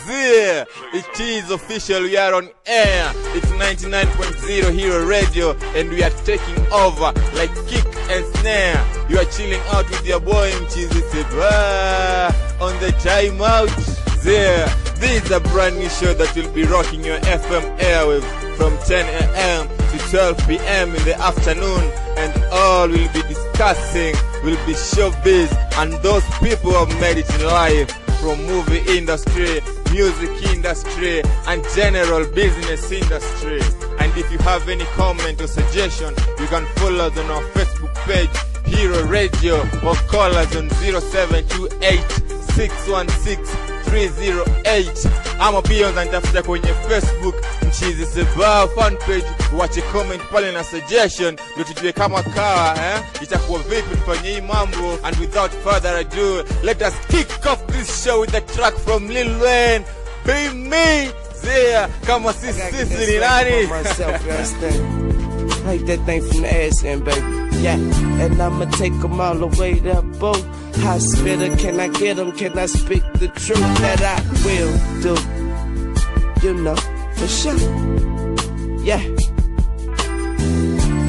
There, it is official, we are on air. It's 99.0 Hero Radio, and we are taking over like kick and snare. You are chilling out with your boy Mchizi Seba on the time out. There, this is a brand new show that will be rocking your FM airwaves from 10 a.m. to 12 p.m. in the afternoon, and all we'll be discussing will be showbiz and those people who have made it in life, from movie industry, music industry, and general business industry. And if you have any comment or suggestion, you can follow us on our Facebook page, Hero Radio, or call us on 0728-616-308. Ama pia unanitafuta kwenye Facebook Mchizi Seba fan page, wache comment pale na suggestion ndio tujue kama kawa itakuwa vipi tufanye hii mambo. And without further ado, let us kick off this show with a track from Lil Wayne, Be Me. There, kama sisi ni nani? Like that thing from the ass end, baby. Yeah, and I'ma take them all the way to boat. High spitter, can I get them? Can I speak the truth that I will do? You know, for sure. Yeah.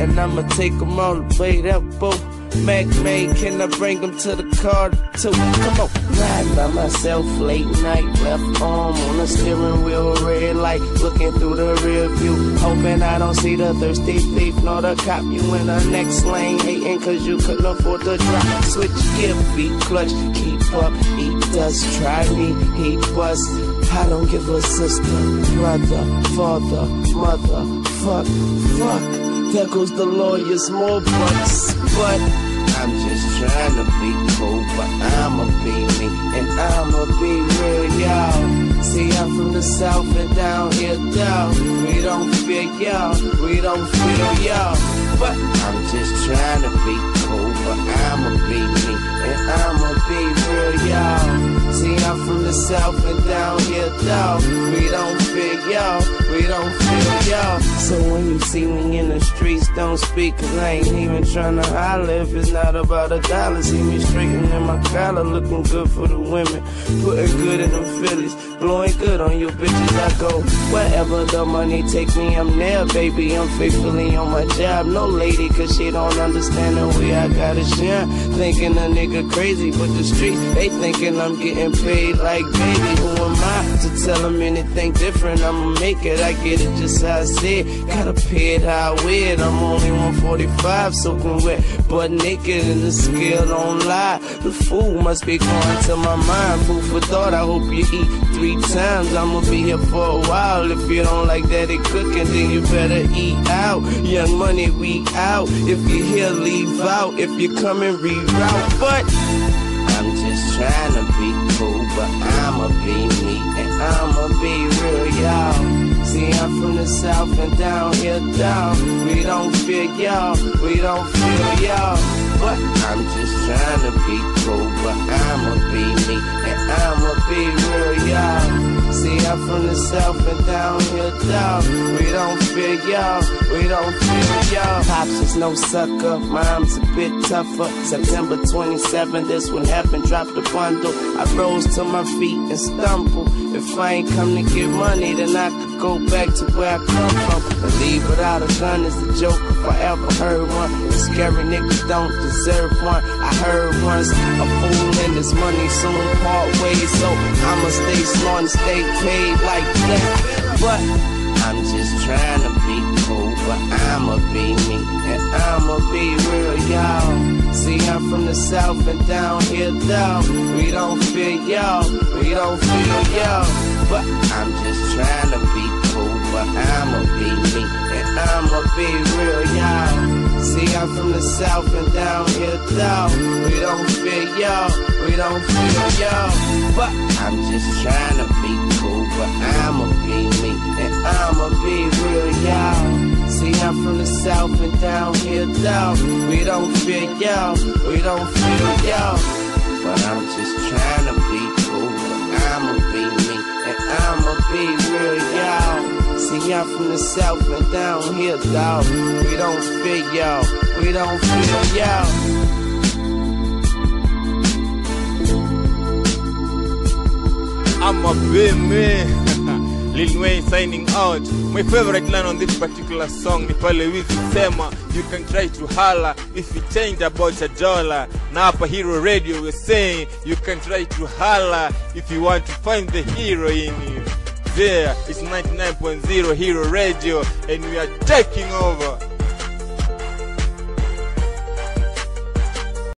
And I'ma take them all the way to boat. Mac May, can I bring them to the car too? Come on. Riding by myself late night, left arm on the steering wheel, red light, looking through the rear view, hoping I don't see the thirsty thief nor the cop. You in the next lane, hating cause you couldn't afford to drive. Switch gear, feet clutch, keep up, he does try me, he bust. I don't give a sister, brother, father, mother, fuck. There goes the lawyers, more bucks, but I'm just trying to be cool, but I'ma be me, and I'ma be real, y'all. See, I'm from the south and down here, down. We don't fear y'all, we don't feel y'all. But I'm just trying to be cool, but I'ma be me, and I'ma be real, y'all. See, I'm from the south and down here, down. We don't fear y'all, we don't feel y'all. So when you see me in the streets, don't speak, cause I ain't even tryna holler if it's not about a dollar. See me straightening my collar, looking good for the women, putting good in them Phillies, blowing good on you bitches. I go wherever the money take me, I'm there, baby. I'm faithfully on my job. No lady, cause she don't understand the way I gotta shine. Thinking a nigga crazy, but the streets, they thinking I'm getting paid like baby. Who am I to tell them anything different? I'ma make it, I get it just how I said. Gotta pay it how I wear it. I'm only 145, soaking wet, but naked, and the scale don't lie. The food must be going to my mind. Food for thought, I hope you eat 3 times. I'ma be here for a while. If you don't like that it cooking, then you better eat out. Young Money, we out. If you here, leave out. If you come and reroute. But I'm just trying to be cool, but I'ma be me, and I'ma be real, y'all. See, I'm from the south and down here, down. We don't fear y'all, we don't feel y'all. But I'm just trying to be cool, but I'ma be me, and I'ma be real, y'all. See, I'm from the south and down here, down. We don't fear y'all, we don't feel y'all. Pops is no sucker, mom's a bit tougher. September 27th, this one happened, dropped the bundle. I rose to my feet and stumbled. If I ain't come to get money, then I could go back to where I come from. To leave without a gun is a joke if I ever heard one. The scary niggas don't deserve one. I heard once, a fool and his money soon part ways. So I'ma stay smart and stay paid like that. But I'm just trying to be cool, but I'ma be me, and I'ma be real, y'all. See, I'm from the south and down here, down. We don't fear y'all, we don't feel y'all. But I'm just trying to be cool, but I'ma be me, and I'ma be real, y'all. See, I'm from the south and down here, down. We don't fear y'all, we don't feel y'all. But I'm just trying to be cool, but I'ma be me, and I'ma be real, y'all. See, I'm from the south and down here, down. We don't fear y'all, we don't feel y'all. But I'm just trying to be cool, but I'ma be me, and I'ma be real, y'all. See, I'm from the south and down here, dawg. We don't fear y'all, we don't feel y'all. mapeme. Lil Wayne signing out. My favorite line on this particular song ni pale Wizi sema, you can try to holler if you change about $1. Na hapa Hero Radio we're saying, you can try to holler if you want to find the hero in you. There, it's 99.0 Hero Radio and we are taking over.